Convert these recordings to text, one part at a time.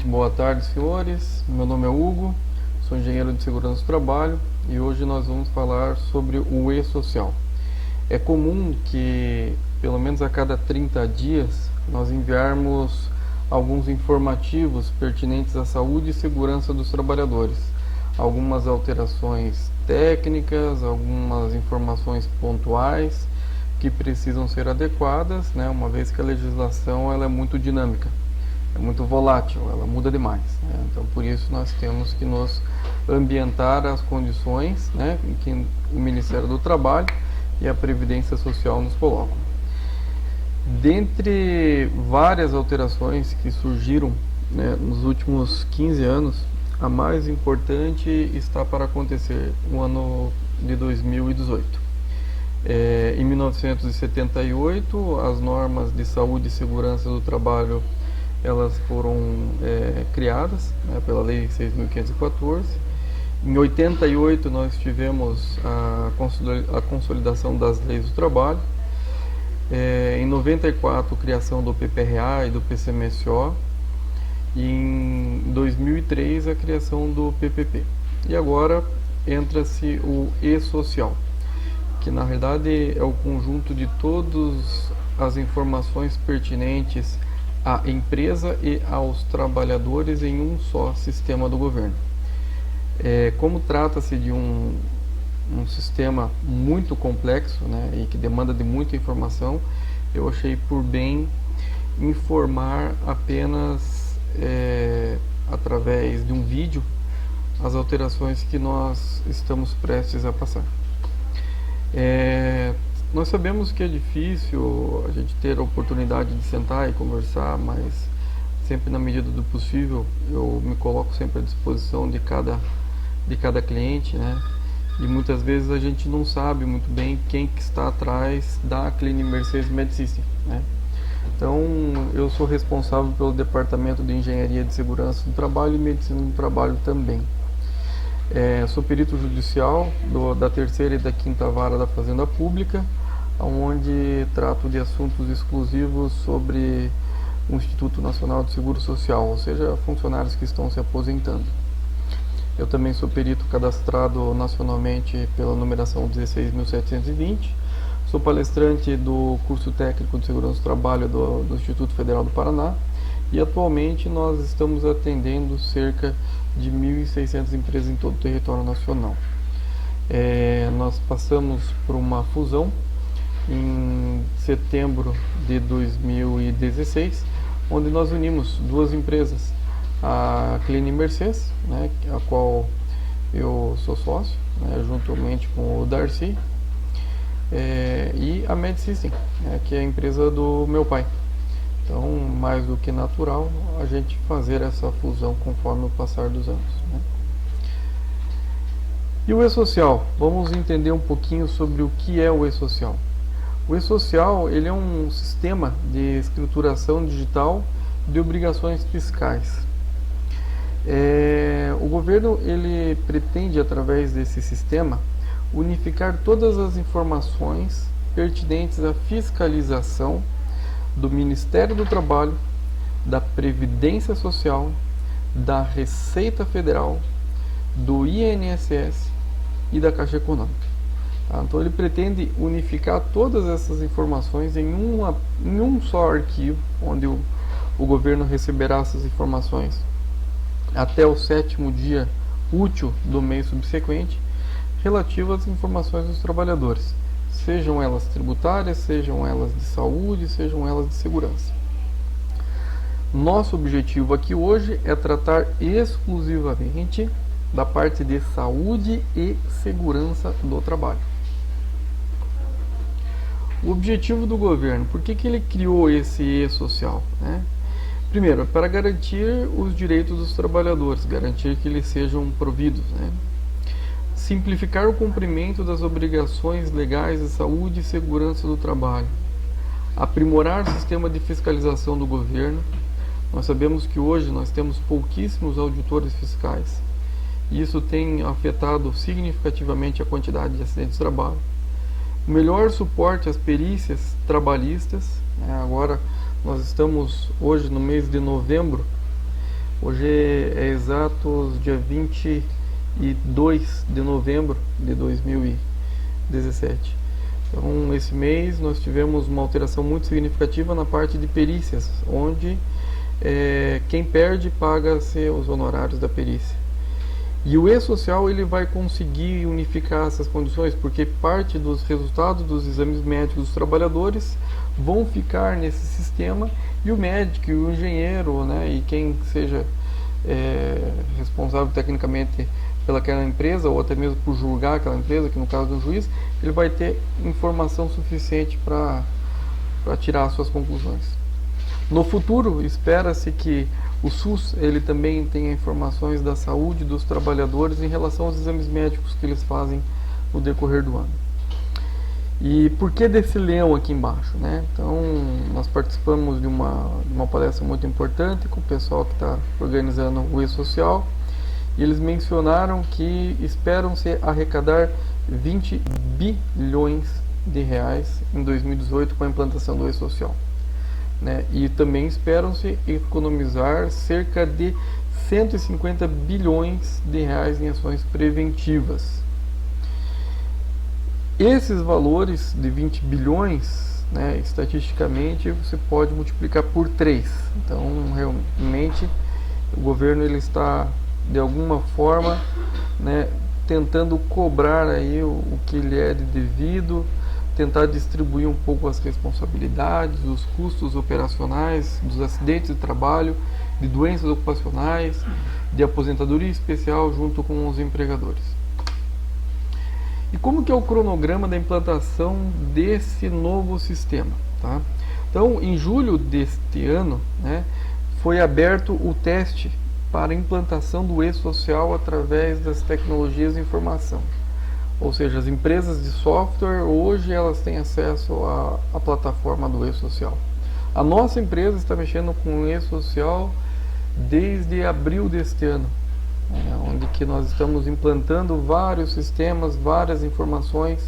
Primeiramente, boa tarde, senhores. Meu nome é Hugo, sou engenheiro de segurança do trabalho e hoje nós vamos falar sobre o e-social. É comum que, pelo menos a cada 30 dias, nós enviarmos alguns informativos pertinentes à saúde e segurança dos trabalhadores. Algumas alterações técnicas, algumas informações pontuais que precisam ser adequadas, né, uma vez que a legislação ela é muito dinâmica. É muito volátil, ela muda demais, né? Então por isso nós temos que nos ambientar às condições, né, em que o Ministério do Trabalho e a Previdência Social nos colocam. Dentre várias alterações que surgiram, né, nos últimos 15 anos, a mais importante está para acontecer no ano de 2018. Em 1978, as normas de saúde e segurança do trabalho elas foram criadas, né, pela Lei 6.514. Em 88 nós tivemos a consolidação das leis do trabalho. Em 94 a criação do PPRA e do PCMSO. E em 2003 a criação do PPP. E agora entra-se o e-social, que na realidade é o conjunto de todas as informações pertinentes à empresa e aos trabalhadores em um só sistema do governo. Como trata-se de um sistema muito complexo, né, e que demanda de muita informação, eu achei por bem informar apenas através de um vídeo as alterações que nós estamos prestes a passar. Nós sabemos que é difícil a gente ter a oportunidade de sentar e conversar, mas sempre na medida do possível eu me coloco sempre à disposição de cada cliente, né? E muitas vezes a gente não sabe muito bem quem que está atrás da Clean Mercedes Med System, né? Então eu sou responsável pelo departamento de Engenharia de Segurança do Trabalho e Medicina do Trabalho também. Sou perito judicial da terceira e da quinta vara da Fazenda Pública, onde trato de assuntos exclusivos sobre o Instituto Nacional de Seguro Social, ou seja, funcionários que estão se aposentando. Eu também sou perito cadastrado nacionalmente pela numeração 16.720, sou palestrante do curso técnico de segurança do trabalho do Instituto Federal do Paraná e atualmente nós estamos atendendo cerca de 1.600 empresas em todo o território nacional. Nós passamos por uma fusão em setembro de 2016, onde nós unimos duas empresas, a Clean Mercedes, né, a qual eu sou sócio, né, juntamente com o Darcy, e a Med System, né, que é a empresa do meu pai. Então, mais do que natural a gente fazer essa fusão conforme o passar dos anos, né? E o e-social? Vamos entender um pouquinho sobre o que é o e-social. O e-social ele é um sistema de escrituração digital de obrigações fiscais. O governo ele pretende, através desse sistema, unificar todas as informações pertinentes à fiscalização do Ministério do Trabalho, da Previdência Social, da Receita Federal, do INSS e da Caixa Econômica. Tá? Então ele pretende unificar todas essas informações em um só arquivo, onde o governo receberá essas informações até o 7º dia útil do mês subsequente, relativas às informações dos trabalhadores, sejam elas tributárias, sejam elas de saúde, sejam elas de segurança. Nosso objetivo aqui hoje é tratar exclusivamente da parte de saúde e segurança do trabalho. O objetivo do governo, por que ele criou esse e-social, né? Primeiro, para garantir os direitos dos trabalhadores, garantir que eles sejam providos, né? Simplificar o cumprimento das obrigações legais de saúde e segurança do trabalho, aprimorar o sistema de fiscalização do governo. Nós sabemos que hoje nós temos pouquíssimos auditores fiscais e isso tem afetado significativamente a quantidade de acidentes de trabalho. Melhor suporte às perícias trabalhistas, né? Agora nós estamos hoje no mês de novembro, Hoje é exatos dia 22 de novembro de 2017. Então, esse mês nós tivemos uma alteração muito significativa na parte de perícias, onde quem perde paga-se os honorários da perícia. E o e-social ele vai conseguir unificar essas condições, porque parte dos resultados dos exames médicos dos trabalhadores vão ficar nesse sistema, e o médico e o engenheiro, né, e quem seja responsável tecnicamente pelaquela empresa, ou até mesmo por julgar aquela empresa, que no caso do juiz, ele vai ter informação suficiente para tirar as suas conclusões. No futuro, espera-se que o SUS ele também tenha informações da saúde dos trabalhadores em relação aos exames médicos que eles fazem no decorrer do ano. E por que desse leão aqui embaixo, né? Então, nós participamos de uma palestra muito importante com o pessoal que está organizando o e-social, e eles mencionaram que esperam-se arrecadar 20 bilhões de reais em 2018 com a implantação do e-social. Né? E também esperam-se economizar cerca de 150 bilhões de reais em ações preventivas. Esses valores de 20 bilhões, né, estatisticamente, você pode multiplicar por 3. Então, realmente, o governo ele está, de alguma forma, né, tentando cobrar aí o que lhe é de devido, tentar distribuir um pouco as responsabilidades, os custos operacionais, dos acidentes de trabalho, de doenças ocupacionais, de aposentadoria especial junto com os empregadores. E como que é o cronograma da implantação desse novo sistema? Tá? Então, em julho deste ano, né, foi aberto o teste para a implantação do e-social através das tecnologias de informação. Ou seja, as empresas de software hoje elas têm acesso à plataforma do e-social. A nossa empresa está mexendo com o e-social desde abril deste ano, onde que nós estamos implantando vários sistemas, várias informações.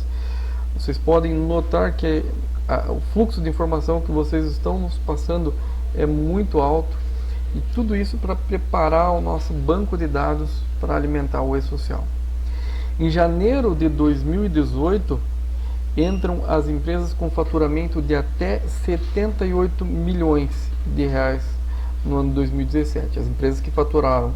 Vocês podem notar que o fluxo de informação que vocês estão nos passando é muito alto, e tudo isso para preparar o nosso banco de dados para alimentar o e-social. Em janeiro de 2018, entram as empresas com faturamento de até 78 milhões de reais no ano de 2017. As empresas que faturaram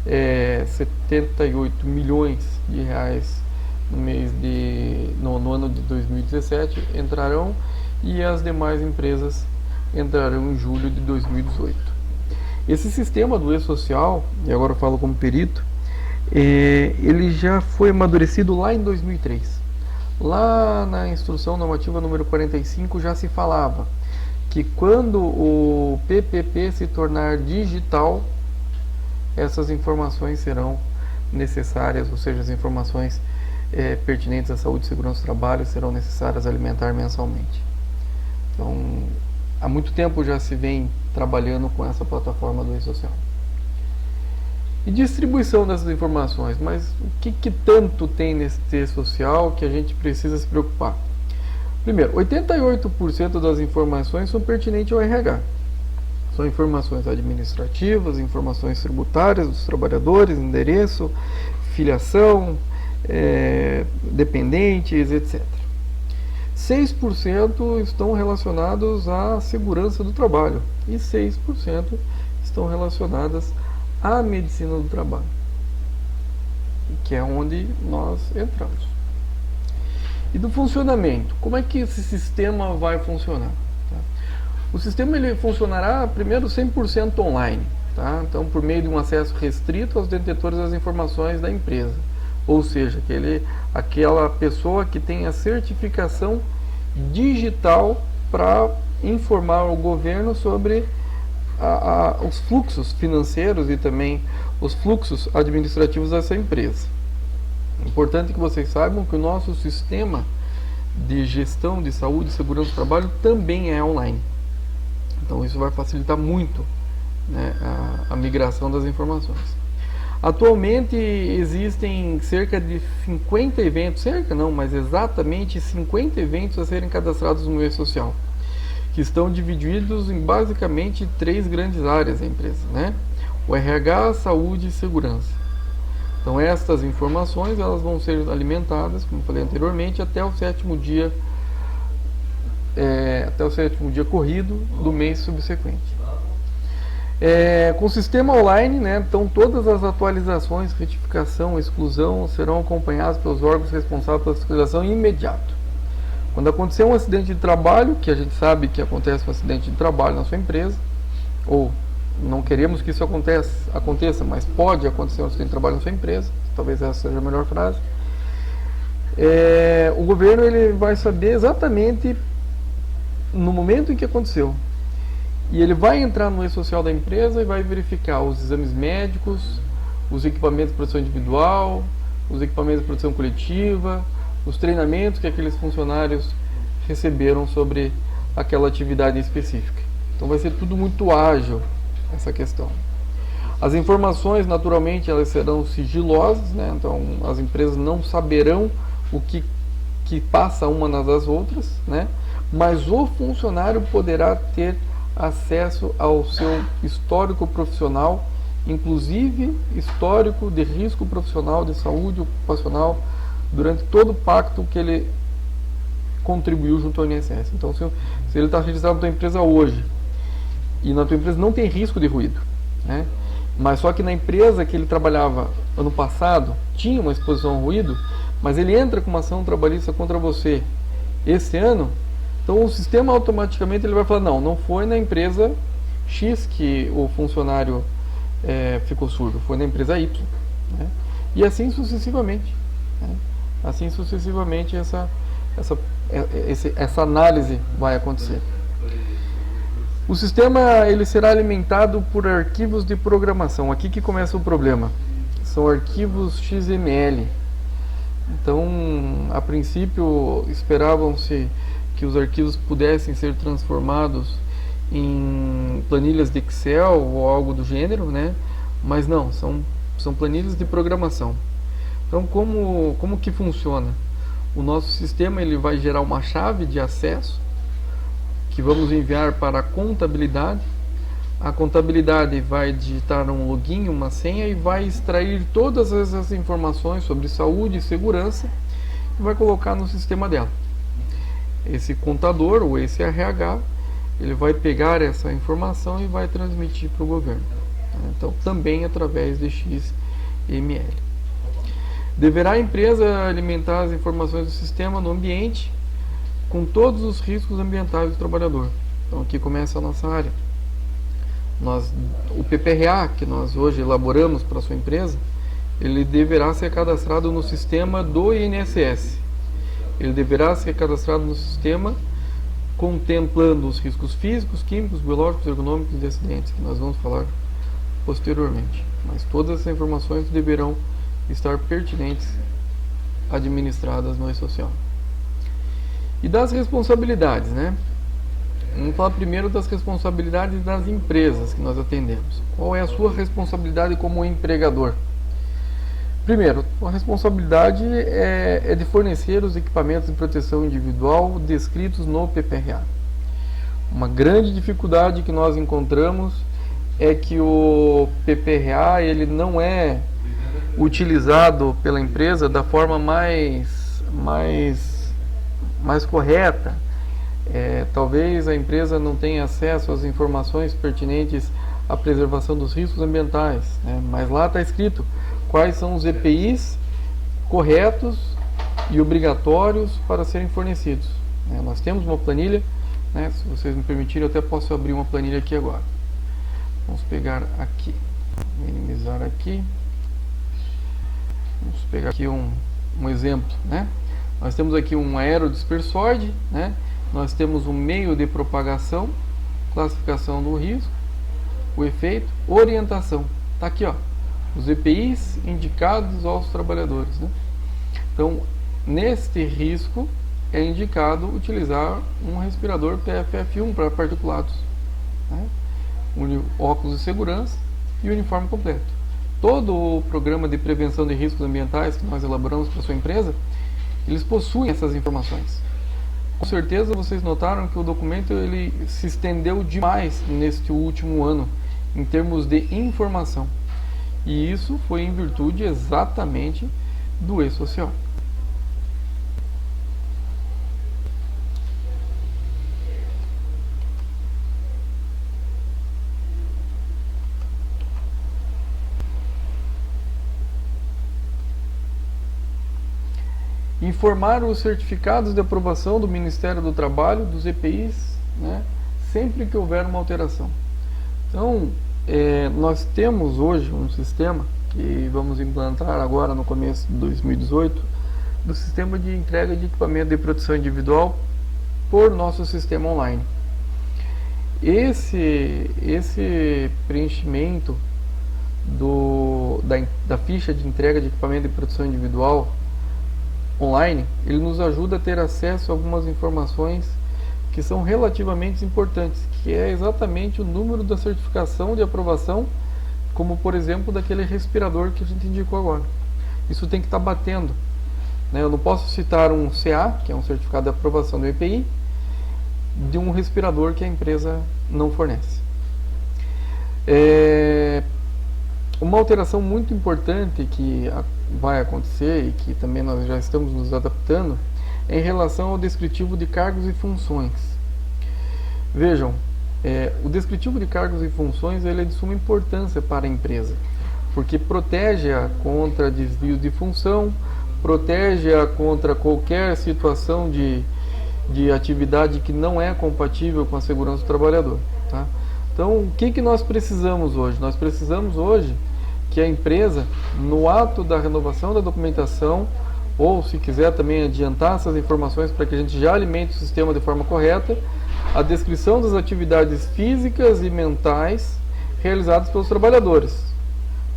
78 milhões de reais no ano de 2017 entrarão, e as demais empresas entrarão em julho de 2018. Esse sistema do e-social, e agora eu falo como perito, ele já foi amadurecido lá em 2003. Lá na instrução normativa número 45 já se falava que quando o PPP se tornar digital, essas informações serão necessárias, ou seja, as informações pertinentes à saúde e segurança do trabalho serão necessárias alimentar mensalmente. Então, há muito tempo já se vem trabalhando com essa plataforma do e-social. E distribuição dessas informações, mas o que tanto tem nesse e-social que a gente precisa se preocupar? Primeiro, 88% das informações são pertinentes ao RH. São informações administrativas, informações tributárias dos trabalhadores, endereço, filiação, dependentes, etc. 6% estão relacionados à segurança do trabalho e 6% estão relacionadas à medicina do trabalho, que é onde nós entramos. E do funcionamento, como é que esse sistema vai funcionar? Tá? O sistema ele funcionará primeiro 100% online, tá? Então por meio de um acesso restrito aos detentores das informações da empresa, ou seja, aquela pessoa que tem a certificação digital para informar o governo sobre os fluxos financeiros e também os fluxos administrativos dessa empresa. É importante que vocês saibam que o nosso sistema de gestão de saúde e segurança do trabalho também é online. Então isso vai facilitar muito, né, a migração das informações. Atualmente existem cerca de 50 eventos, mas exatamente 50 eventos a serem cadastrados no e-social, que estão divididos em basicamente 3 grandes áreas da empresa, né? o RH, saúde e segurança. Então estas informações elas vão ser alimentadas, como falei anteriormente, até o sétimo dia corrido do mês subsequente. Com o sistema online, né, então todas as atualizações, retificação, exclusão serão acompanhadas pelos órgãos responsáveis pela fiscalização imediato. Quando acontecer um acidente de trabalho, que a gente sabe que acontece um acidente de trabalho na sua empresa, ou não queremos que isso aconteça, mas pode acontecer um acidente de trabalho na sua empresa, talvez essa seja a melhor frase, o governo ele vai saber exatamente no momento em que aconteceu. E ele vai entrar no e-social da empresa e vai verificar os exames médicos, os equipamentos de proteção individual, os equipamentos de proteção coletiva, os treinamentos que aqueles funcionários receberam sobre aquela atividade específica. Então vai ser tudo muito ágil essa questão. As informações, naturalmente, elas serão sigilosas, né? Então as empresas não saberão o que passa uma nas outras, né? Mas o funcionário poderá ter acesso ao seu histórico profissional, inclusive histórico de risco profissional, de saúde ocupacional, durante todo o pacto que ele contribuiu junto ao INSS. Então, se ele está registrado na tua empresa hoje, e na tua empresa não tem risco de ruído, né? Mas só que na empresa que ele trabalhava ano passado, tinha uma exposição ao ruído, mas ele entra com uma ação trabalhista contra você esse ano, então o sistema automaticamente ele vai falar, não foi na empresa X que o funcionário ficou surdo, foi na empresa Y, né? E assim sucessivamente, né? Assim sucessivamente essa análise vai acontecer. O sistema ele será alimentado por arquivos de programação. Aqui que começa o problema. São arquivos XML. Então, a princípio, esperavam-se que os arquivos pudessem ser transformados em planilhas de Excel ou algo do gênero, né? Mas não, são planilhas de programação. Então, como que funciona? O nosso sistema ele vai gerar uma chave de acesso que vamos enviar para a contabilidade. A contabilidade vai digitar um login, uma senha e vai extrair todas essas informações sobre saúde e segurança e vai colocar no sistema dela. Esse contador ou esse RH, ele vai pegar essa informação e vai transmitir para o governo. Então, também através de XML. Deverá a empresa alimentar as informações do sistema no ambiente com todos os riscos ambientais do trabalhador. Então aqui começa a nossa área. O PPRA que nós hoje elaboramos para a sua empresa, ele deverá ser cadastrado no sistema do INSS. Ele deverá ser cadastrado no sistema contemplando os riscos físicos, químicos, biológicos, ergonômicos e de acidentes, que nós vamos falar posteriormente. Mas todas essas informações deverão estar pertinentes, administradas no e-social. E das responsabilidades, né? Vamos falar primeiro das responsabilidades das empresas que nós atendemos. Qual é a sua responsabilidade como empregador? Primeiro, a responsabilidade é de fornecer os equipamentos de proteção individual descritos no PPRA. Uma grande dificuldade que nós encontramos é que o PPRA ele não é utilizado pela empresa da forma mais correta. Talvez a empresa não tenha acesso às informações pertinentes à preservação dos riscos ambientais, né? Mas lá está escrito quais são os EPIs corretos e obrigatórios para serem fornecidos, né? Nós temos uma planilha, né? Se vocês me permitirem, eu até posso abrir uma planilha aqui agora. Vamos pegar aqui, minimizar aqui. Vamos pegar aqui um exemplo, né? Nós temos aqui um aerodispersóide, né? Nós temos um meio de propagação, classificação do risco, o efeito, orientação. Está aqui, ó, os EPIs indicados aos trabalhadores, né? Então, neste risco é indicado utilizar um respirador PFF1 para particulados, né? Óculos de segurança e uniforme completo. Todo o programa de prevenção de riscos ambientais que nós elaboramos para a sua empresa, eles possuem essas informações. Com certeza vocês notaram que o documento ele se estendeu demais neste último ano em termos de informação. E isso foi em virtude exatamente do e-social. Informar os certificados de aprovação do Ministério do Trabalho, dos EPIs, né, sempre que houver uma alteração. Então, nós temos hoje um sistema que vamos implantar agora no começo de 2018, do sistema de entrega de equipamento de proteção individual por nosso sistema online. Esse preenchimento da ficha de entrega de equipamento de proteção individual online, ele nos ajuda a ter acesso a algumas informações que são relativamente importantes, que é exatamente o número da certificação de aprovação, como por exemplo daquele respirador que a gente indicou agora. Isso tem que estar batendo, né? Eu não posso citar um CA, que é um certificado de aprovação do EPI, de um respirador que a empresa não fornece. Uma alteração muito importante que vai acontecer e que também nós já estamos nos adaptando é em relação ao descritivo de cargos e funções. Vejam, o descritivo de cargos e funções ele é de suma importância para a empresa, porque protege-a contra desvios de função, protege-a contra qualquer situação de atividade que não é compatível com a segurança do trabalhador. Tá? Então, o que nós precisamos hoje? Nós precisamos hoje que a empresa, no ato da renovação da documentação, ou se quiser também adiantar essas informações para que a gente já alimente o sistema de forma correta, a descrição das atividades físicas e mentais realizadas pelos trabalhadores.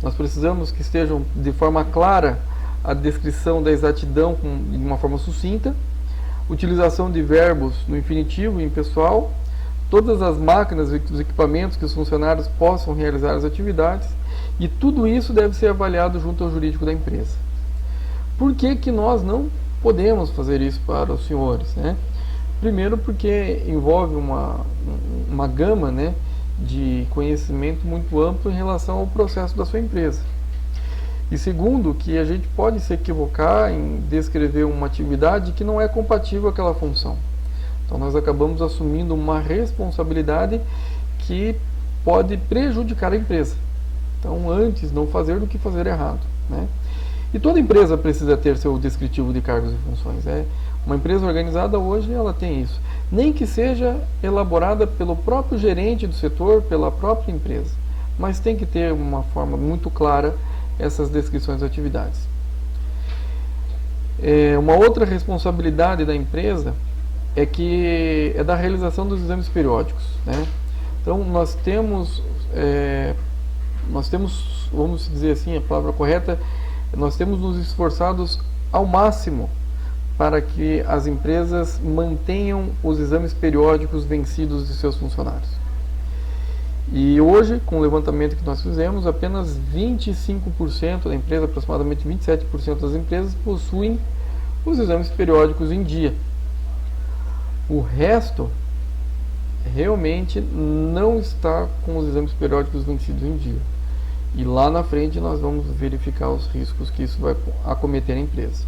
Nós precisamos que estejam de forma clara a descrição da exatidão de uma forma sucinta, utilização de verbos no infinitivo e impessoal, todas as máquinas e os equipamentos que os funcionários possam realizar as atividades, e tudo isso deve ser avaliado junto ao jurídico da empresa. Por que nós não podemos fazer isso para os senhores, né? Primeiro porque envolve uma gama, né, de conhecimento muito amplo em relação ao processo da sua empresa. E segundo, que a gente pode se equivocar em descrever uma atividade que não é compatível com aquela função. Então nós acabamos assumindo uma responsabilidade que pode prejudicar a empresa. Então antes não fazer do que fazer errado, né? E toda empresa precisa ter seu descritivo de cargos e funções. Uma empresa organizada hoje ela tem isso. Nem que seja elaborada pelo próprio gerente do setor, pela própria empresa. Mas tem que ter uma forma muito clara essas descrições de atividades. Uma outra responsabilidade da empresa é da realização dos exames periódicos, né? Então nós temos, vamos dizer assim, a palavra correta, nós temos nos esforçados ao máximo para que as empresas mantenham os exames periódicos vencidos de seus funcionários. E hoje, com o levantamento que nós fizemos, apenas 25% da empresa, aproximadamente 27% das empresas, possuem os exames periódicos em dia. O resto realmente não está com os exames periódicos vencidos em dia. E lá na frente nós vamos verificar os riscos que isso vai acometer a empresa.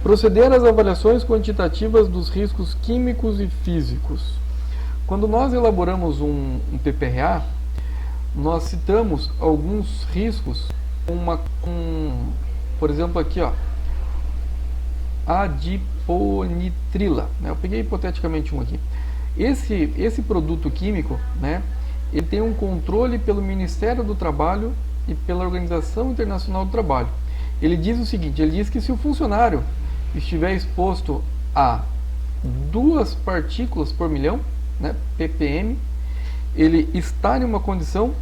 Proceder às avaliações quantitativas dos riscos químicos e físicos. Quando nós elaboramos um PPRA, nós citamos alguns riscos, por exemplo aqui, ó, adiponitrila, né? Eu peguei hipoteticamente um aqui. Esse produto químico, né, ele tem um controle pelo Ministério do Trabalho e pela Organização Internacional do Trabalho. Ele diz o seguinte, ele diz que se o funcionário estiver exposto a 2 partículas por milhão, né, ppm, ele está em uma condição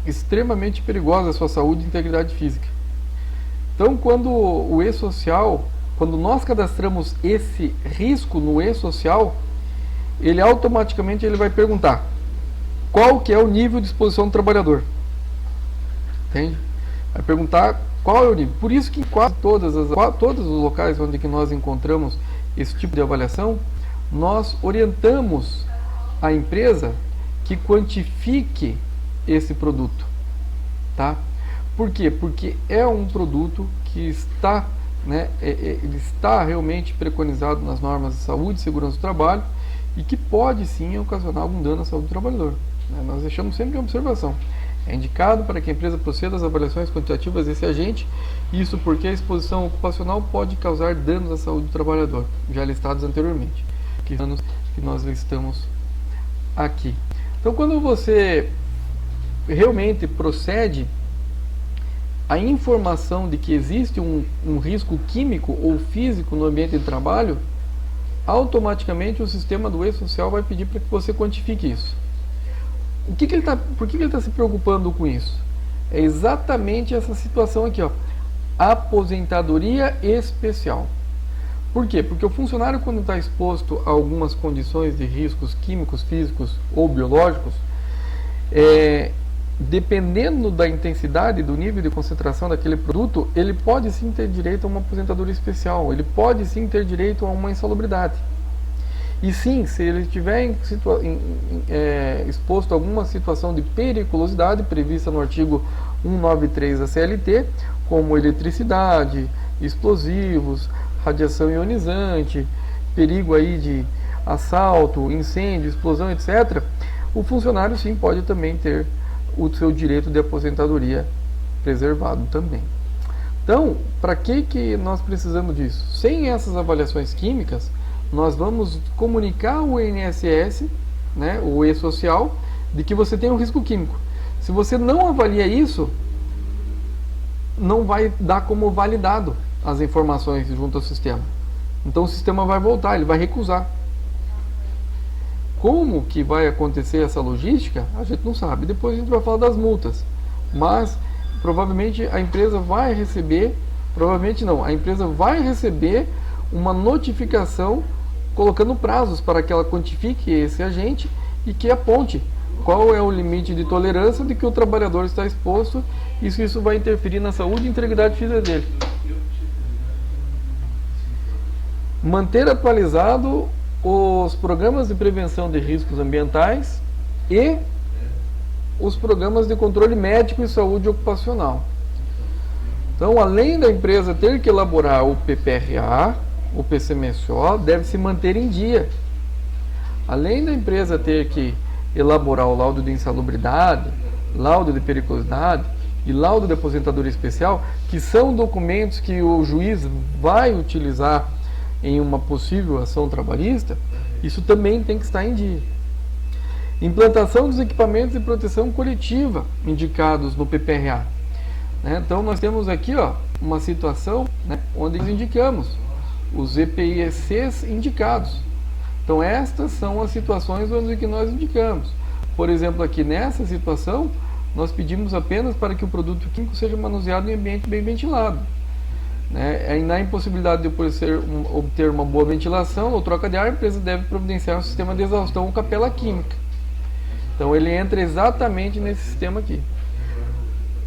extremamente perigosa à sua saúde e integridade física. Então, quando nós cadastramos esse risco no e-social, ele automaticamente vai perguntar qual que é o nível de exposição do trabalhador. Entende? Vai perguntar qual é o nível. Por isso que em quase todos os locais onde que nós encontramos esse tipo de avaliação, nós orientamos a empresa que que quantifique esse produto, tá? Por quê? Porque é um produto que está, né, ele está realmente preconizado nas normas de saúde e segurança do trabalho e que pode sim ocasionar algum dano à saúde do trabalhador, né? Nós deixamos sempre uma observação. É indicado para que a empresa proceda às avaliações quantitativas desse agente, isso porque a exposição ocupacional pode causar danos à saúde do trabalhador, já listados anteriormente, que nós listamos aqui. Então, quando você realmente procede a informação de que existe um risco químico ou físico no ambiente de trabalho, automaticamente o sistema do E-Social vai pedir para que você quantifique isso. Por que ele está se preocupando com isso? É exatamente essa situação aqui, ó, aposentadoria especial. Por quê? Porque o funcionário, quando está exposto a algumas condições de riscos químicos, físicos ou biológicos, dependendo da intensidade, do nível de concentração daquele produto, ele pode sim ter direito a uma aposentadoria especial, ele pode sim ter direito a uma insalubridade. E sim, se ele estiver exposto a alguma situação de periculosidade prevista no artigo 193 da CLT, como eletricidade, explosivos, radiação ionizante, perigo aí de assalto, incêndio, explosão, etc., o funcionário sim pode também ter o seu direito de aposentadoria preservado também. Então, para que nós precisamos disso? Sem essas avaliações químicas, nós vamos comunicar o INSS, né, o E-Social, de que você tem um risco químico. Se você não avalia isso, não vai dar como validado as informações junto ao sistema. Então o sistema vai voltar, ele vai recusar. Como que vai acontecer essa logística? A gente não sabe. Depois a gente vai falar das multas. Mas provavelmente a empresa vai receber, a empresa vai receber uma notificação colocando prazos para que ela quantifique esse agente e que aponte qual é o limite de tolerância de que o trabalhador está exposto e se isso vai interferir na saúde e integridade física dele. Manter atualizado os programas de prevenção de riscos ambientais e os programas de controle médico e saúde ocupacional. Então, além da empresa ter que elaborar o PPRA, o PCMSO, deve se manter em dia. Além da empresa ter que elaborar o laudo de insalubridade, laudo de periculosidade e laudo de aposentadoria especial, que são documentos que o juiz vai utilizar em uma possível ação trabalhista, isso também tem que estar em dia. Implantação dos equipamentos de proteção coletiva indicados no PPRA. Então nós temos aqui uma situação onde nós indicamos os EPICs indicados. Então estas são as situações onde que nós indicamos. Por exemplo, aqui nessa situação, nós pedimos apenas para que o produto químico seja manuseado em ambiente bem ventilado. Na impossibilidade de obter uma boa ventilação ou troca de ar, a empresa deve providenciar um sistema de exaustão ou capela química. Então ele entra exatamente nesse sistema aqui.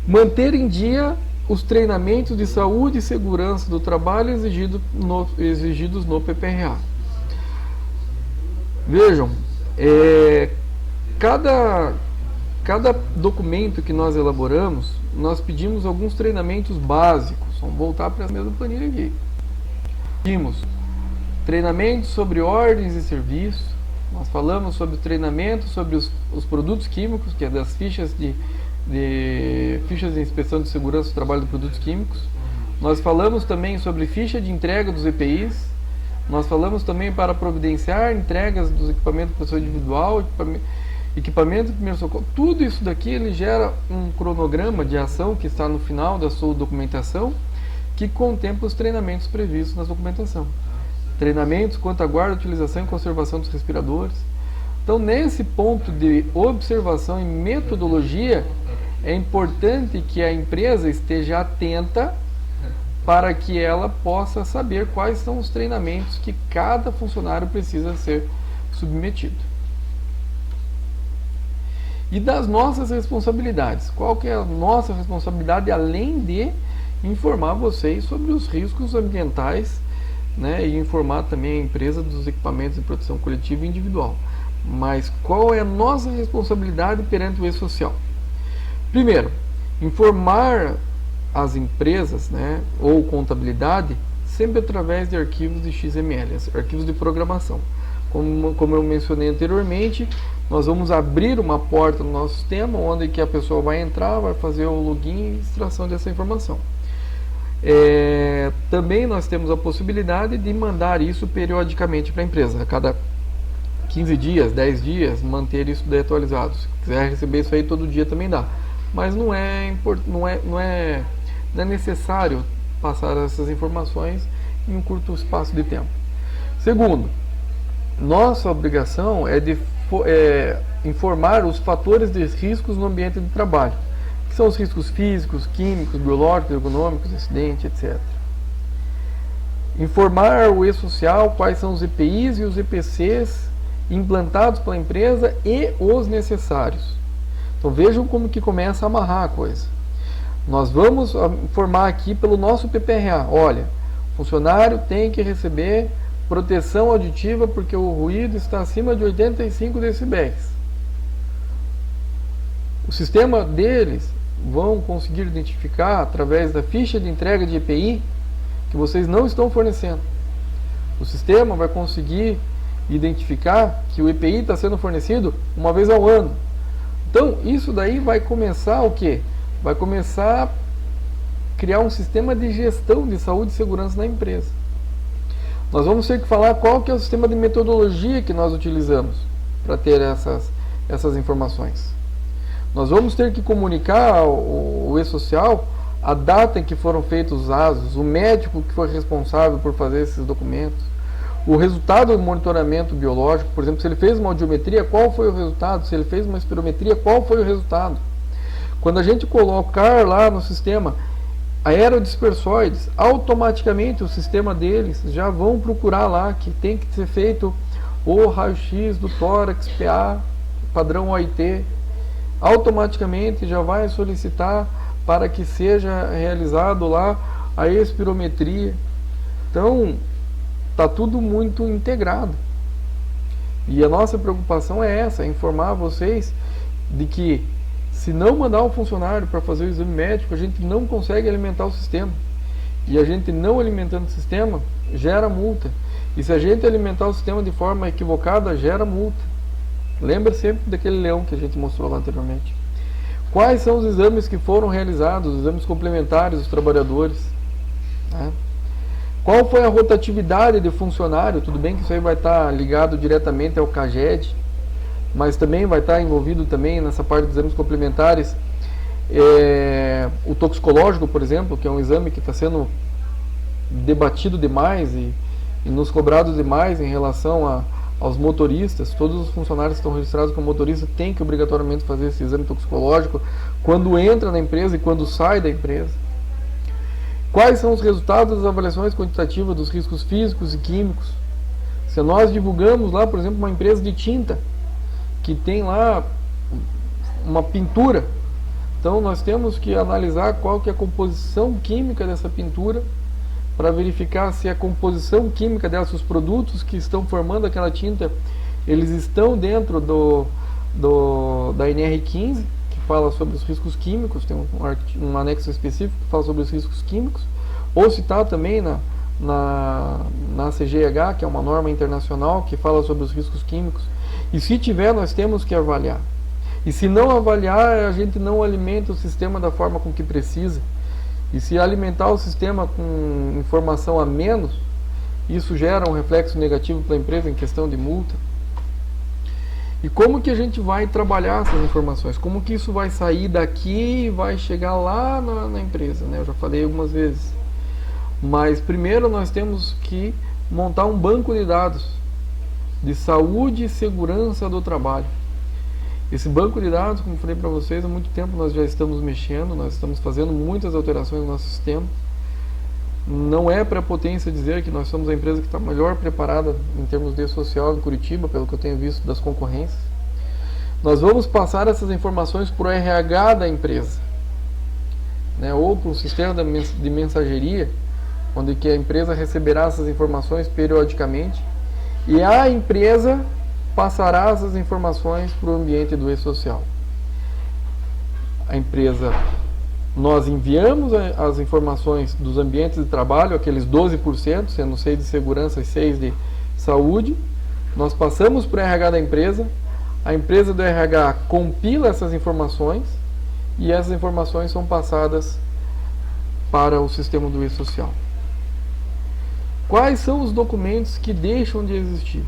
Manter em dia os treinamentos de saúde e segurança do trabalho exigidos no PPRA. Vejam, cada documento que nós elaboramos, nós pedimos alguns treinamentos básicos. Vamos voltar para a mesma planilha aqui. Pedimos treinamentos sobre ordens e serviços. Nós falamos sobre treinamento sobre os produtos químicos, que é das fichas de inspeção de segurança do trabalho de produtos químicos. Nós falamos também sobre ficha de entrega dos EPIs. Nós falamos também para providenciar entregas dos equipamentos de proteção individual, equipamento de primeiro socorro. Tudo isso daqui ele gera um cronograma de ação que está no final da sua documentação, que contempla os treinamentos previstos na documentação. Treinamentos quanto à guarda, utilização e conservação dos respiradores. Então, nesse ponto de observação e metodologia, é importante que a empresa esteja atenta para que ela possa saber quais são os treinamentos que cada funcionário precisa ser submetido. E das nossas responsabilidades. Qual que é a nossa responsabilidade, além de informar vocês sobre os riscos ambientais, e informar também a empresa dos equipamentos de proteção coletiva e individual. Mas qual é a nossa responsabilidade perante o e-social? Primeiro, informar as empresas, né, ou contabilidade, sempre através de arquivos de XML, arquivos de programação. Como eu mencionei anteriormente, nós vamos abrir uma porta no nosso sistema, onde que a pessoa vai entrar, vai fazer o login e extração dessa informação. Também nós temos a possibilidade de mandar isso periodicamente para a empresa, a cada 15 dias, 10 dias, manter isso atualizado. Se quiser receber isso aí todo dia também dá. Mas não é necessário passar essas informações em um curto espaço de tempo. Segundo, nossa obrigação é de informar os fatores de riscos no ambiente de trabalho, que são os riscos físicos, químicos, biológicos, ergonômicos, acidente, etc. Informar o e-social quais são os EPIs e os EPCs implantados pela empresa e os necessários. Então vejam como que começa a amarrar a coisa. Nós vamos informar aqui pelo nosso PPRA. Olha, o funcionário tem que receber proteção auditiva porque o ruído está acima de 85 decibéis. O sistema deles vão conseguir identificar através da ficha de entrega de EPI que vocês não estão fornecendo. O sistema vai conseguir identificar que o EPI está sendo fornecido uma vez ao ano. Então, isso daí vai começar o quê? Vai começar a criar um sistema de gestão de saúde e segurança na empresa. Nós vamos ter que falar qual que é o sistema de metodologia que nós utilizamos para ter essas informações. Nós vamos ter que comunicar ao e-social a data em que foram feitos os ASOS, o médico que foi responsável por fazer esses documentos, o resultado do monitoramento biológico, por exemplo, se ele fez uma audiometria, qual foi o resultado? Se ele fez uma espirometria, qual foi o resultado? Quando a gente colocar lá no sistema aerodispersóides, automaticamente o sistema deles já vão procurar lá que tem que ser feito o raio-x do tórax, PA, padrão OIT, automaticamente já vai solicitar para que seja realizado lá a espirometria. Então, está tudo muito integrado. E a nossa preocupação é essa, é informar vocês de que se não mandar um funcionário para fazer o exame médico, a gente não consegue alimentar o sistema. E a gente não alimentando o sistema, gera multa. E se a gente alimentar o sistema de forma equivocada, gera multa. Lembra sempre daquele leão que a gente mostrou lá anteriormente. Quais são os exames que foram realizados, os exames complementares dos trabalhadores? Né? Qual foi a rotatividade de funcionário? Tudo bem que isso aí vai estar ligado diretamente ao CAGED, mas também vai estar envolvido também nessa parte dos exames complementares o toxicológico, por exemplo, que é um exame que está sendo debatido demais e nos cobrado demais em relação aos motoristas. Todos os funcionários que estão registrados como motorista têm que obrigatoriamente fazer esse exame toxicológico quando entra na empresa e quando sai da empresa. Quais são os resultados das avaliações quantitativas dos riscos físicos e químicos? Se nós divulgamos lá, por exemplo, uma empresa de tinta que tem lá uma pintura, então nós temos que analisar qual que é a composição química dessa pintura para verificar se a composição química dela, se os produtos que estão formando aquela tinta, eles estão dentro da NR15, que fala sobre os riscos químicos, tem um anexo específico que fala sobre os riscos químicos, ou se está também na CGH, que é uma norma internacional que fala sobre os riscos químicos. E se tiver, nós temos que avaliar. E se não avaliar, a gente não alimenta o sistema da forma com que precisa. E se alimentar o sistema com informação a menos, isso gera um reflexo negativo para a empresa em questão de multa. E como que a gente vai trabalhar essas informações? Como que isso vai sair daqui e vai chegar lá na empresa, né? Eu já falei algumas vezes. Mas primeiro nós temos que montar um banco de dados de saúde e segurança do trabalho. Esse banco de dados, como eu falei para vocês, há muito tempo nós já estamos mexendo, nós estamos fazendo muitas alterações no nosso sistema. Não é prepotência dizer que nós somos a empresa que está melhor preparada em termos de social em Curitiba, pelo que eu tenho visto das concorrências. Nós vamos passar essas informações para o RH da empresa, né, ou para um sistema de mensageria, onde que a empresa receberá essas informações periodicamente, e a empresa passará essas informações para o ambiente do e-social? A empresa, nós enviamos as informações dos ambientes de trabalho, aqueles 12%, sendo 6 de segurança e 6 de saúde, nós passamos para o RH da empresa, a empresa do RH compila essas informações e essas informações são passadas para o sistema do e-social. Quais são os documentos que deixam de existir?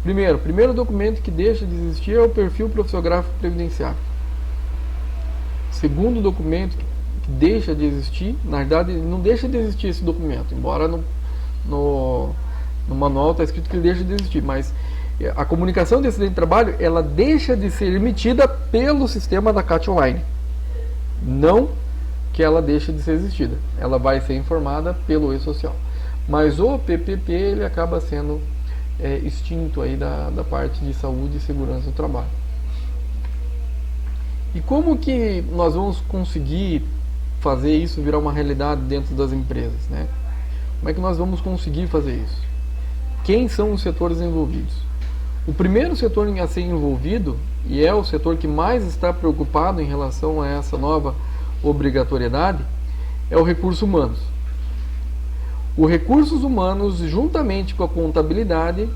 O primeiro documento que deixa de existir é o perfil profissiográfico previdenciário. Segundo documento que deixa de existir, na verdade não deixa de existir esse documento, embora no manual está escrito que ele deixa de existir, mas a comunicação de acidente de trabalho, ela deixa de ser emitida pelo sistema da CAT Online. Não que ela deixe de ser existida, ela vai ser informada pelo e-social. Mas o PPP, ele acaba sendo extinto aí da parte de saúde e segurança do trabalho. E como que nós vamos conseguir fazer isso virar uma realidade dentro das empresas, né? Como é que nós vamos conseguir fazer isso? Quem são os setores envolvidos? O primeiro setor a ser envolvido, e é o setor que mais está preocupado em relação a essa nova obrigatoriedade, é o recursos humanos. Os recursos humanos, juntamente com a contabilidade,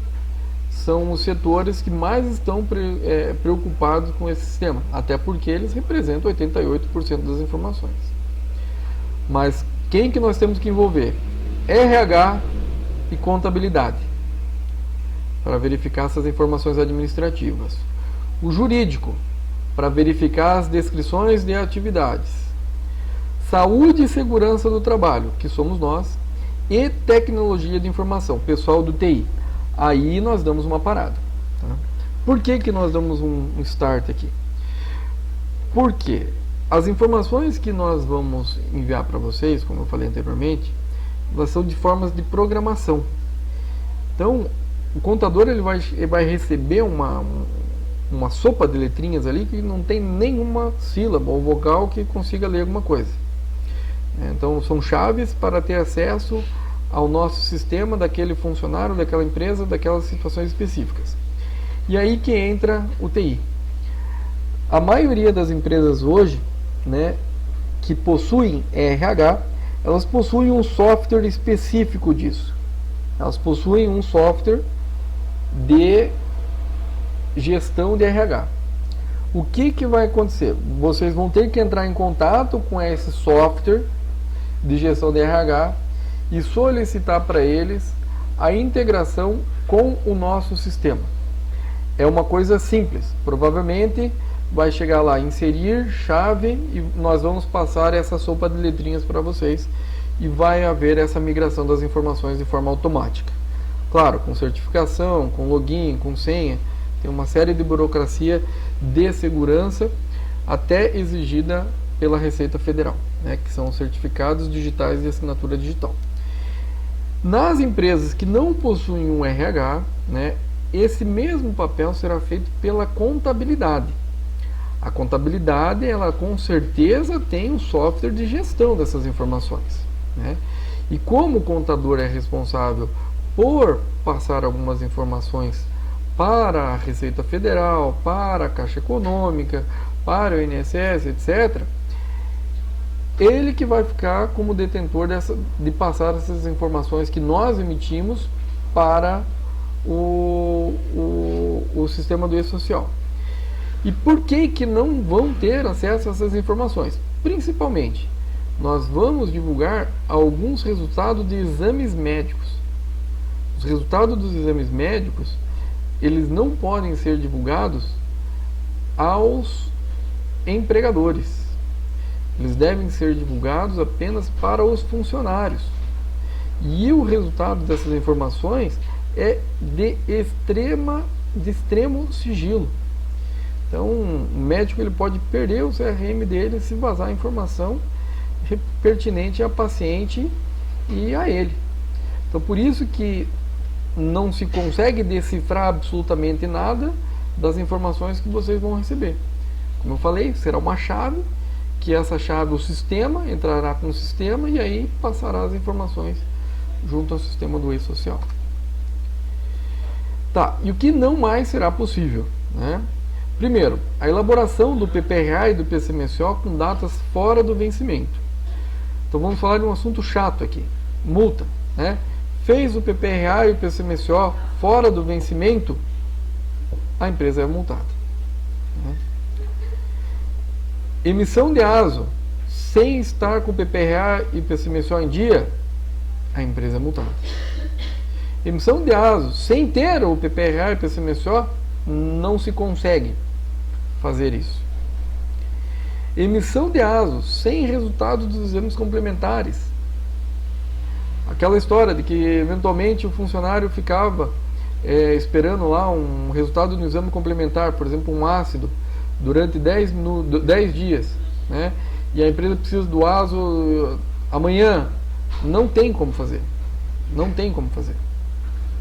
são os setores que mais estão preocupados com esse sistema, até porque eles representam 88% das informações. Mas quem que nós temos que envolver? RH e contabilidade, para verificar essas informações administrativas. O jurídico, para verificar as descrições de atividades. Saúde e segurança do trabalho, que somos nós, e tecnologia de informação, pessoal do TI. Aí nós damos uma parada. Tá? Por que nós damos um start aqui? Porque as informações que nós vamos enviar para vocês, como eu falei anteriormente, elas são de formas de programação. Então, o contador ele vai receber uma sopa de letrinhas ali que não tem nenhuma sílaba ou vogal que consiga ler alguma coisa. Então, são chaves para ter acesso ao nosso sistema daquele funcionário, daquela empresa, daquelas situações específicas. E aí que entra o TI. A maioria das empresas hoje, né, que possuem RH, elas possuem um software específico disso. Elas possuem um software de gestão de RH. O que vai acontecer? Vocês vão ter que entrar em contato com esse software de gestão de RH e solicitar para eles a integração com o nosso sistema. É uma coisa simples. Provavelmente vai chegar lá, inserir chave e nós vamos passar essa sopa de letrinhas para vocês e vai haver essa migração das informações de forma automática. Claro, com certificação, com login, com senha, tem uma série de burocracia de segurança até exigida pela Receita Federal, né, que são certificados digitais de assinatura digital. Nas empresas que não possuem um RH, né, esse mesmo papel será feito pela contabilidade. A contabilidade, ela com certeza tem um software de gestão dessas informações, né? E como o contador é responsável por passar algumas informações para a Receita Federal, para a Caixa Econômica, para o INSS, etc., ele que vai ficar como detentor de passar essas informações que nós emitimos para o sistema do e-social. E por que não vão ter acesso a essas informações? Principalmente, nós vamos divulgar alguns resultados de exames médicos. Os resultados dos exames médicos, eles não podem ser divulgados aos empregadores. Eles devem ser divulgados apenas para os funcionários. E o resultado dessas informações é de extremo sigilo. Então, o médico ele pode perder o CRM dele se vazar a informação pertinente a paciente e a ele. Então, por isso que não se consegue decifrar absolutamente nada das informações que vocês vão receber. Como eu falei, será uma chave, que essa chave, o sistema, entrará com o sistema e aí passará as informações junto ao sistema do e-social. Tá, e o que não mais será possível, né? Primeiro, a elaboração do PPRA e do PCMSO com datas fora do vencimento. Então vamos falar de um assunto chato aqui, multa, né? Fez o PPRA e o PCMSO fora do vencimento, a empresa é multada, né? Emissão de ASO sem estar com o PPRA e PCMSO em dia, a empresa é multada. Emissão de ASO sem ter o PPRA e PCMSO, não se consegue fazer isso. Emissão de ASO sem resultado dos exames complementares. Aquela história de que eventualmente o funcionário ficava esperando lá um resultado do exame complementar, por exemplo, um ácido, durante 10 dias, né? E a empresa precisa do ASO amanhã. Não tem como fazer. Não tem como fazer.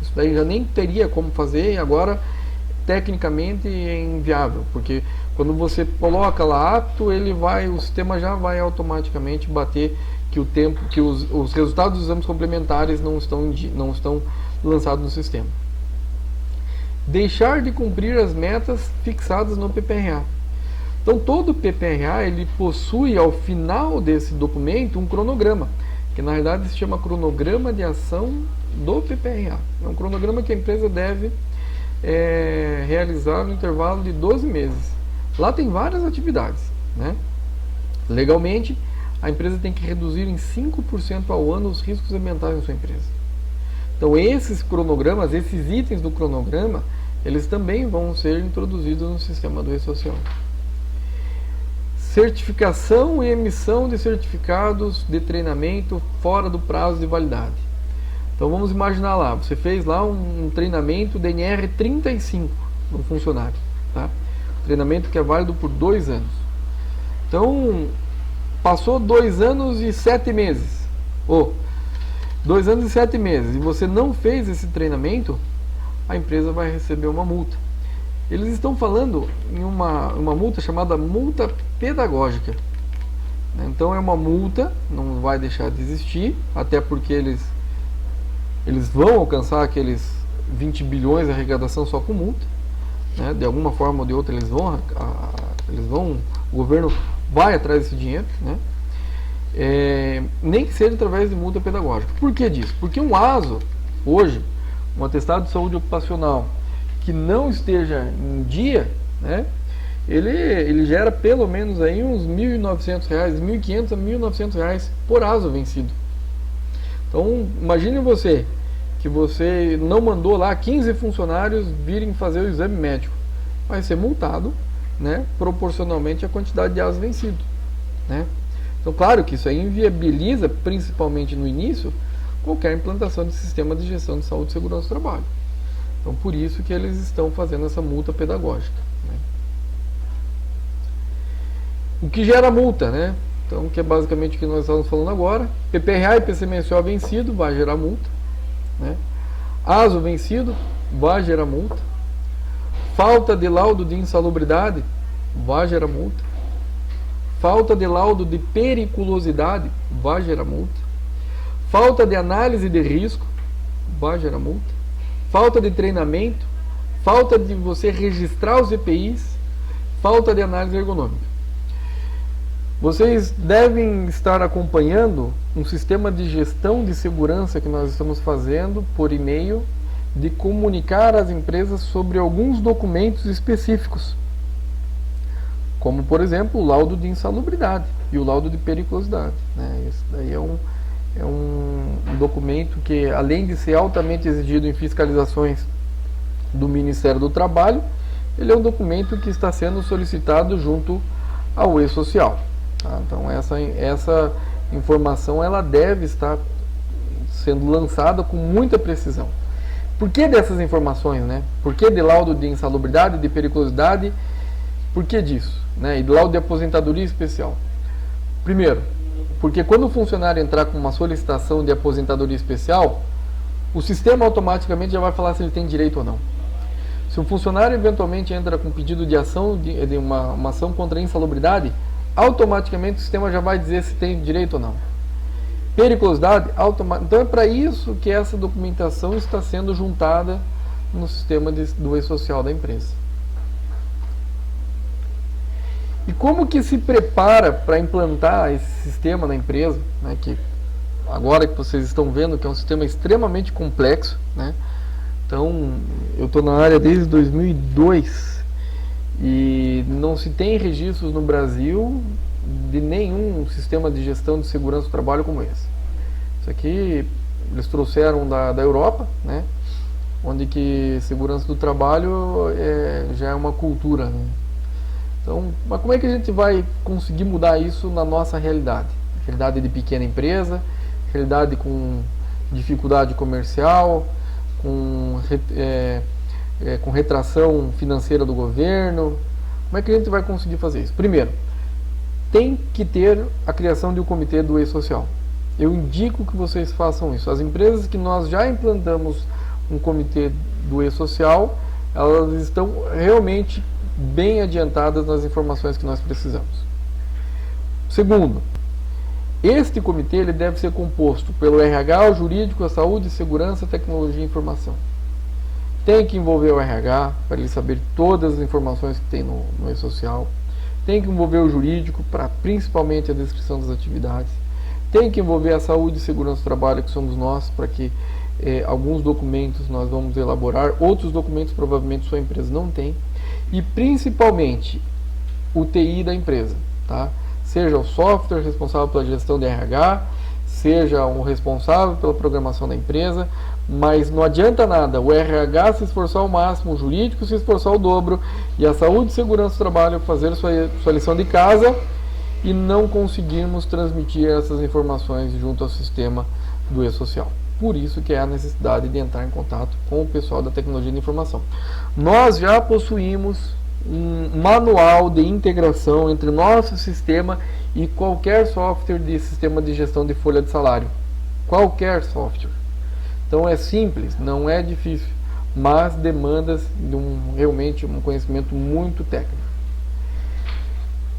Isso daí já nem teria como fazer e agora tecnicamente é inviável, porque quando você coloca lá apto, o sistema já vai automaticamente bater que o tempo, que os resultados dos exames complementares não estão lançados no sistema. Deixar de cumprir as metas fixadas no PPRA. Então todo PPRA ele possui ao final desse documento um cronograma, que na verdade se chama cronograma de ação do PPRA. É um cronograma que a empresa deve realizar no intervalo de 12 meses. Lá tem várias atividades, né? Legalmente, a empresa tem que reduzir em 5% ao ano os riscos ambientais na sua empresa. Então esses cronogramas, esses itens do cronograma, eles também vão ser introduzidos no sistema do E-Social. Certificação e emissão de certificados de treinamento fora do prazo de validade. Então vamos imaginar lá, você fez lá um treinamento DNR 35 no funcionário, tá? Treinamento que é válido por 2 anos. Então, passou 2 anos e 7 meses, 2 anos e 7 meses, e você não fez esse treinamento, a empresa vai receber uma multa. Eles estão falando em uma multa chamada multa pedagógica. Então é uma multa, não vai deixar de existir, até porque eles vão alcançar aqueles 20 bilhões de arrecadação só com multa, né? De alguma forma ou de outra o governo vai atrás desse dinheiro, né? Nem que seja através de multa pedagógica. Por que disso? Porque um ASO, hoje, um atestado de saúde ocupacional, que não esteja em dia, né? Ele gera pelo menos aí uns R$ 1.900, R$ 1.500 a R$ 1.900 por ASO vencido. Então, imagine você, que você não mandou lá 15 funcionários virem fazer o exame médico. Vai ser multado, né, proporcionalmente à quantidade de ASO vencido, né? Então, claro que isso aí inviabiliza, principalmente no início, qualquer implantação de sistema de gestão de saúde e segurança do trabalho. Então, por isso que eles estão fazendo essa multa pedagógica, né? O que gera multa, né? Então, que é basicamente o que nós estamos falando agora. PPRA e PCMSO vencido vai gerar multa, né? ASO vencido vai gerar multa. Falta de laudo de insalubridade vai gerar multa. Falta de laudo de periculosidade vai gerar multa. Falta de análise de risco vai gerar multa. Falta de treinamento. Falta de você registrar os EPIs. Falta de análise ergonômica. Vocês devem estar acompanhando um sistema de gestão de segurança que nós estamos fazendo por e-mail, de comunicar às empresas sobre alguns documentos específicos, como por exemplo o laudo de insalubridade e o laudo de periculosidade, né? Esse daí é um documento que, além de ser altamente exigido em fiscalizações do Ministério do Trabalho, ele é um documento que está sendo solicitado junto ao E-Social. Tá? Então essa informação ela deve estar sendo lançada com muita precisão. Por que dessas informações, né? Por que de laudo de insalubridade, de periculosidade? Por que disso, né? E de laudo de aposentadoria especial? Primeiro, porque quando o funcionário entrar com uma solicitação de aposentadoria especial, o sistema automaticamente já vai falar se ele tem direito ou não. Se um funcionário eventualmente entra com pedido de ação, de uma ação contra a insalubridade, automaticamente o sistema já vai dizer se tem direito ou não. Periculosidade, então é para isso que essa documentação está sendo juntada no sistema do e-social da empresa. E como que se prepara para implantar esse sistema na empresa, né, que agora que vocês estão vendo que é um sistema extremamente complexo, né? Então, eu estou na área desde 2002 e não se tem registros no Brasil de nenhum sistema de gestão de segurança do trabalho como esse. Isso aqui eles trouxeram da Europa, né? Onde que segurança do trabalho já é uma cultura, né? Então, mas como é que a gente vai conseguir mudar isso na nossa realidade? Realidade de pequena empresa, realidade com dificuldade comercial, com retração financeira do governo. Como é que a gente vai conseguir fazer isso? Primeiro, tem que ter a criação de um comitê do e-social. Eu indico que vocês façam isso. As empresas que nós já implantamos um comitê do e-social, elas estão realmente bem adiantadas nas informações que nós precisamos. Segundo, este comitê ele deve ser composto pelo RH, o jurídico, a saúde, segurança, tecnologia e informação. Tem que envolver o RH para ele saber todas as informações que tem no e-social. Tem que envolver o jurídico para principalmente a descrição das atividades. Tem que envolver a saúde e segurança do trabalho, que somos nós, para que alguns documentos nós vamos elaborar, outros documentos provavelmente sua empresa não tem. E principalmente o TI da empresa, tá? Seja o software responsável pela gestão de RH, seja o responsável pela programação da empresa, mas não adianta nada o RH se esforçar ao máximo, o jurídico se esforçar o dobro e a saúde e segurança do trabalho fazer sua lição de casa e não conseguirmos transmitir essas informações junto ao sistema do e-social. Por isso que é a necessidade de entrar em contato com o pessoal da tecnologia de informação. Nós já possuímos um manual de integração entre o nosso sistema e qualquer software de sistema de gestão de folha de salário. Qualquer software. Então é simples, não é difícil, mas demanda realmente um conhecimento muito técnico.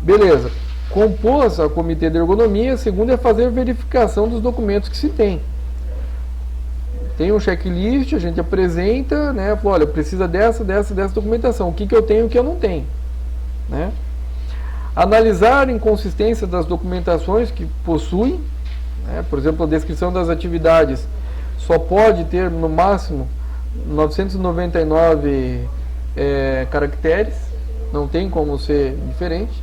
Beleza. Compôs a comitê de ergonomia, segundo é fazer verificação dos documentos que se tem. Tem um checklist, a gente apresenta, né? Olha, precisa dessa documentação. O que eu tenho e o que eu não tenho, né? Analisar a inconsistência das documentações que possuem, né? Por exemplo, a descrição das atividades só pode ter no máximo 999 caracteres, não tem como ser diferente.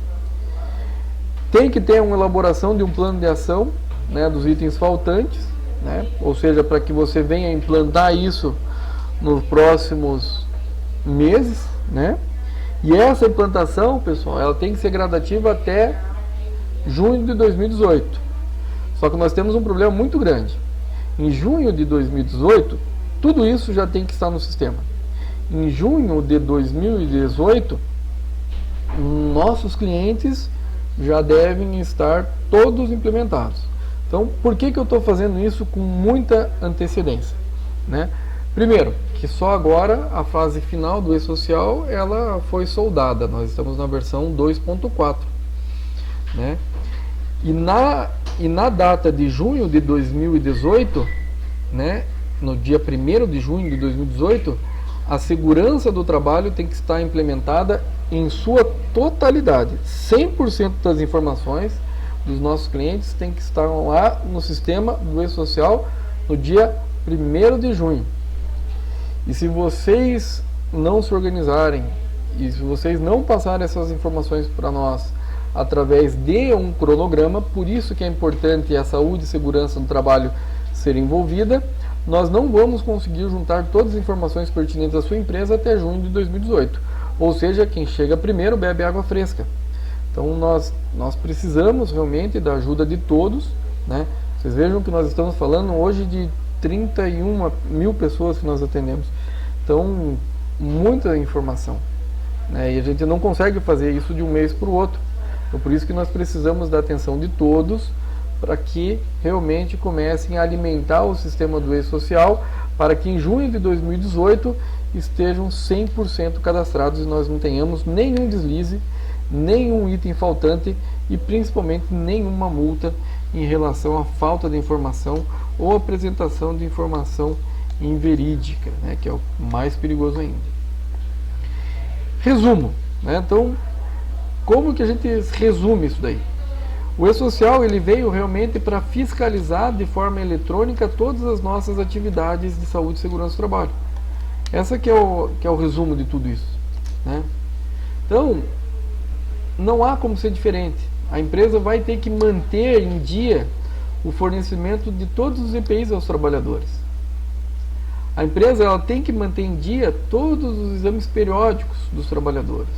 Tem que ter uma elaboração de um plano de ação, né, dos itens faltantes, né? Ou seja, para que você venha implantar isso nos próximos meses, né? E essa implantação, pessoal, ela tem que ser gradativa até junho de 2018. Só que nós temos um problema muito grande. Em junho de 2018, tudo isso já tem que estar no sistema. Em junho de 2018, nossos clientes já devem estar todos implementados. Então, por que eu estou fazendo isso com muita antecedência, né? Primeiro, que só agora a fase final do e-social ela foi soldada. Nós estamos na versão 2.4, né? E na data de junho de 2018, né, no dia 1º de junho de 2018, a segurança do trabalho tem que estar implementada em sua totalidade. 100% das informações dos nossos clientes tem que estar lá no sistema do e-social no dia 1º de junho. E se vocês não se organizarem e se vocês não passarem essas informações para nós através de um cronograma, por isso que é importante a saúde e segurança do trabalho ser envolvida, nós não vamos conseguir juntar todas as informações pertinentes à sua empresa até junho de 2018. Ou seja, quem chega primeiro bebe água fresca. Então nós precisamos realmente da ajuda de todos, né? Vocês vejam que nós estamos falando hoje de 31 mil pessoas que nós atendemos. Então, muita informação, né? E a gente não consegue fazer isso de um mês para o outro. Então, por isso que nós precisamos da atenção de todos para que realmente comecem a alimentar o sistema do e-social para que em junho de 2018 estejam 100% cadastrados e nós não tenhamos nenhum deslize, nenhum item faltante e principalmente nenhuma multa em relação à falta de informação ou apresentação de informação inverídica, né, que é o mais perigoso ainda. Resumo, né? Então, como que a gente resume isso daí? O E-Social ele veio realmente para fiscalizar de forma eletrônica todas as nossas atividades de saúde e segurança do trabalho. Essa que é o resumo de tudo isso, né? Então, não há como ser diferente. A empresa vai ter que manter em dia o fornecimento de todos os EPIs aos trabalhadores. A empresa ela tem que manter em dia todos os exames periódicos dos trabalhadores.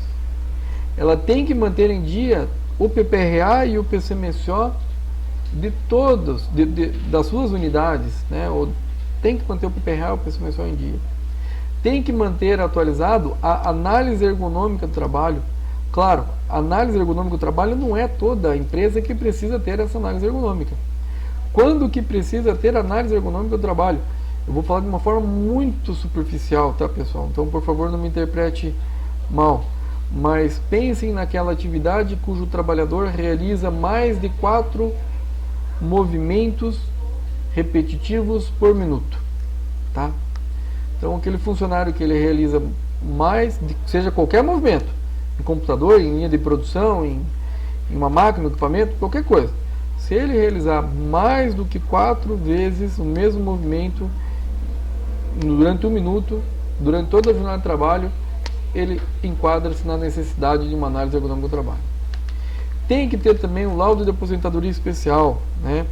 Ela tem que manter em dia o PPRA e o PCMSO de todos, das suas unidades, né? Tem que manter o PPRA e o PCMSO em dia. Tem que manter atualizado a análise ergonômica do trabalho. Claro, a análise ergonômica do trabalho não é toda a empresa que precisa ter essa análise ergonômica. Quando que precisa ter análise ergonômica do trabalho? Eu vou falar de uma forma muito superficial, tá, pessoal? Então, por favor, não me interprete mal. Mas pensem naquela atividade cujo trabalhador realiza mais de 4 movimentos repetitivos por minuto, tá? Então, aquele funcionário que ele realiza mais, seja qualquer movimento, em computador, em linha de produção, em uma máquina, equipamento, qualquer coisa. Se ele realizar mais do que 4 vezes o mesmo movimento durante 1 minuto, durante toda a jornada de trabalho, ele enquadra-se na necessidade de uma análise ergonômica do trabalho. Tem que ter também um laudo de aposentadoria especial, né?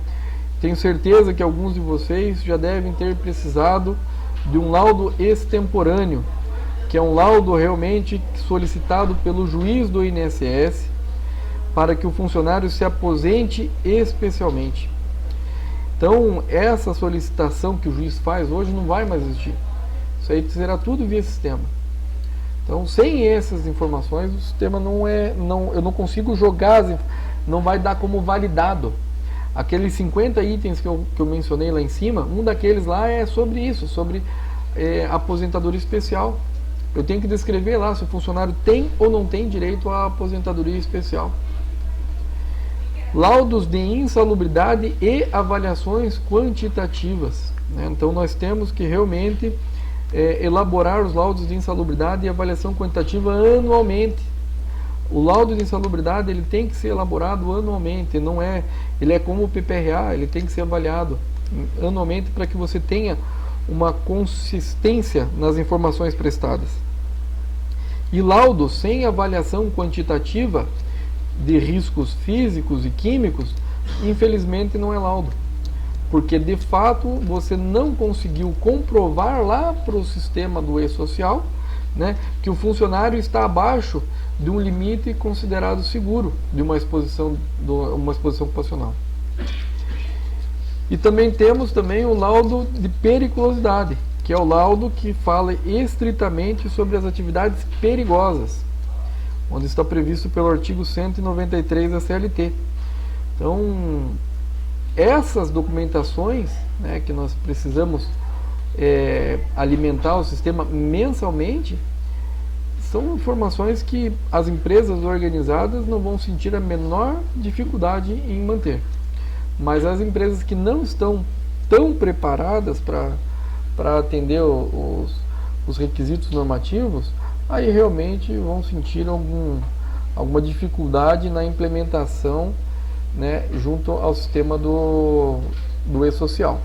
Tenho certeza que alguns de vocês já devem ter precisado de um laudo extemporâneo, que é um laudo realmente solicitado pelo juiz do INSS para que o funcionário se aposente especialmente. Então, essa solicitação que o juiz faz hoje não vai mais existir. Isso aí será tudo via sistema. Então, sem essas informações, o sistema eu não consigo jogar, não vai dar como validado. Aqueles 50 itens que eu mencionei lá em cima, um daqueles lá é sobre isso, sobre aposentadoria especial. Eu tenho que descrever lá se o funcionário tem ou não tem direito à aposentadoria especial. Laudos de insalubridade e avaliações quantitativas, né? Então nós temos que realmente elaborar os laudos de insalubridade e avaliação quantitativa anualmente. O laudo de insalubridade ele tem que ser elaborado anualmente, ele é como o PPRA, ele tem que ser avaliado anualmente para que você tenha uma consistência nas informações prestadas. E laudo sem avaliação quantitativa de riscos físicos e químicos, infelizmente não é laudo, porque de fato você não conseguiu comprovar lá para o sistema do E-Social, né, que o funcionário está abaixo de um limite considerado seguro de uma exposição ocupacional. E também temos o laudo de periculosidade, que é o laudo que fala estritamente sobre as atividades perigosas, onde está previsto pelo artigo 193 da CLT. Então, essas documentações, né, que nós precisamos alimentar o sistema mensalmente, são informações que as empresas organizadas não vão sentir a menor dificuldade em manter. Mas as empresas que não estão tão preparadas para atender os requisitos normativos, aí realmente vão sentir alguma dificuldade na implementação, né, junto ao sistema do E-Social,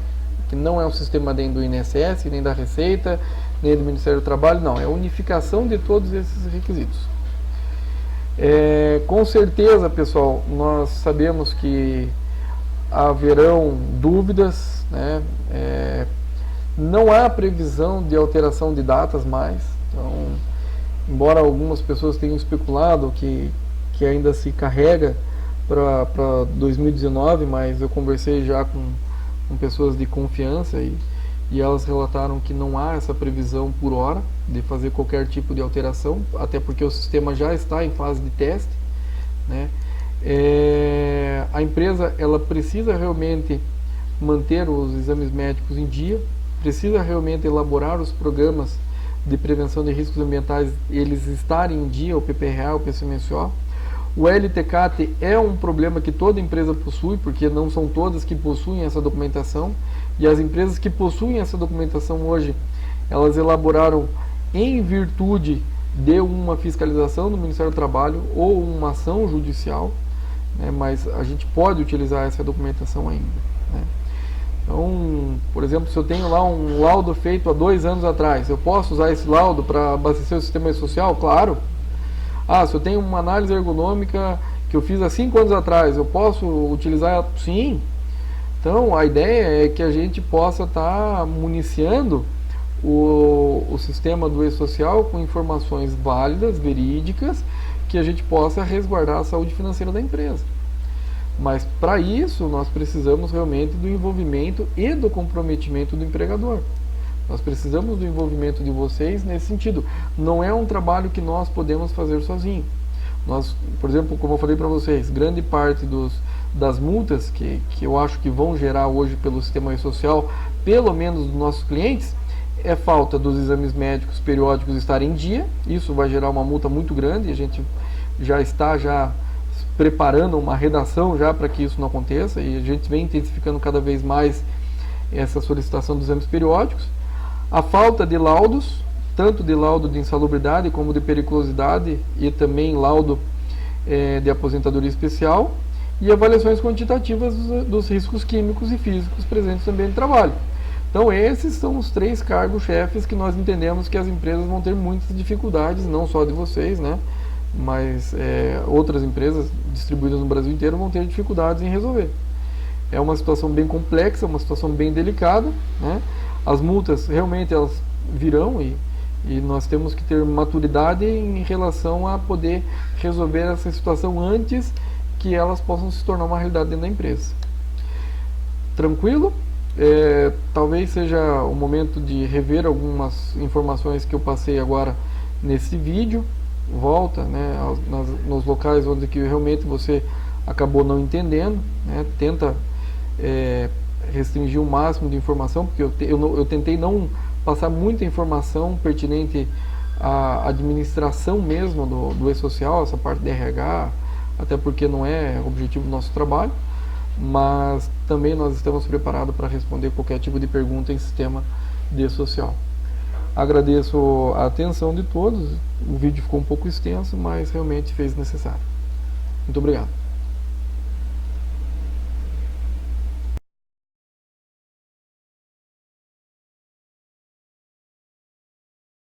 que não é um sistema nem do INSS, nem da Receita, nem do Ministério do Trabalho, não, é a unificação de todos esses requisitos. Com certeza, pessoal, nós sabemos que haverão dúvidas, né? Não há previsão de alteração de datas mais, então, embora algumas pessoas tenham especulado que ainda se carrega para 2019, mas eu conversei já com pessoas de confiança e elas relataram que não há essa previsão por hora de fazer qualquer tipo de alteração, até porque o sistema já está em fase de teste, né? A empresa ela precisa realmente manter os exames médicos em dia, precisa realmente elaborar os programas de prevenção de riscos ambientais, eles estarem em dia, o PPRA, o PCMSO. O LTCAT é um problema que toda empresa possui, porque não são todas que possuem essa documentação, e as empresas que possuem essa documentação hoje, elas elaboraram em virtude de uma fiscalização do Ministério do Trabalho ou uma ação judicial, né, mas a gente pode utilizar essa documentação ainda, né. Então, por exemplo, se eu tenho lá um laudo feito há 2 anos atrás, eu posso usar esse laudo para abastecer o sistema social? Claro. Se eu tenho uma análise ergonômica que eu fiz há 5 anos atrás, eu posso utilizar? Sim. Então, a ideia é que a gente possa estar municiando o sistema do e-social com informações válidas, verídicas, que a gente possa resguardar a saúde financeira da empresa. Mas para isso nós precisamos realmente do envolvimento e do comprometimento do empregador. Nós precisamos do envolvimento de vocês nesse sentido. Não é um trabalho que nós podemos fazer sozinho. Nós, por exemplo, como eu falei para vocês, grande parte das multas que eu acho que vão gerar hoje pelo sistema e-social, pelo menos dos nossos clientes, é falta dos exames médicos periódicos estarem em dia. Isso vai gerar uma multa muito grande e a gente já está preparando uma redação já para que isso não aconteça, e a gente vem intensificando cada vez mais essa solicitação dos exames periódicos. A falta de laudos, tanto de laudo de insalubridade como de periculosidade e também laudo de aposentadoria especial, e avaliações quantitativas dos riscos químicos e físicos presentes no ambiente de trabalho. Então esses são os 3 cargos-chefes que nós entendemos que as empresas vão ter muitas dificuldades, não só de vocês, né, mas outras empresas distribuídas no Brasil inteiro vão ter dificuldades em resolver. É uma situação bem complexa, uma situação bem delicada, né? As multas realmente elas virão e nós temos que ter maturidade em relação a poder resolver essa situação antes que elas possam se tornar uma realidade dentro da empresa. Tranquilo? Talvez seja o momento de rever algumas informações que eu passei agora nesse vídeo. Volta, né, nos locais onde que realmente você acabou não entendendo, né, tenta restringir o máximo de informação, porque eu tentei não passar muita informação pertinente à administração mesmo do e-social, essa parte de RH, até porque não é objetivo do nosso trabalho, mas também nós estamos preparados para responder qualquer tipo de pergunta em sistema de e-social. Agradeço a atenção de todos. O vídeo ficou um pouco extenso, mas realmente fez necessário. Muito obrigado.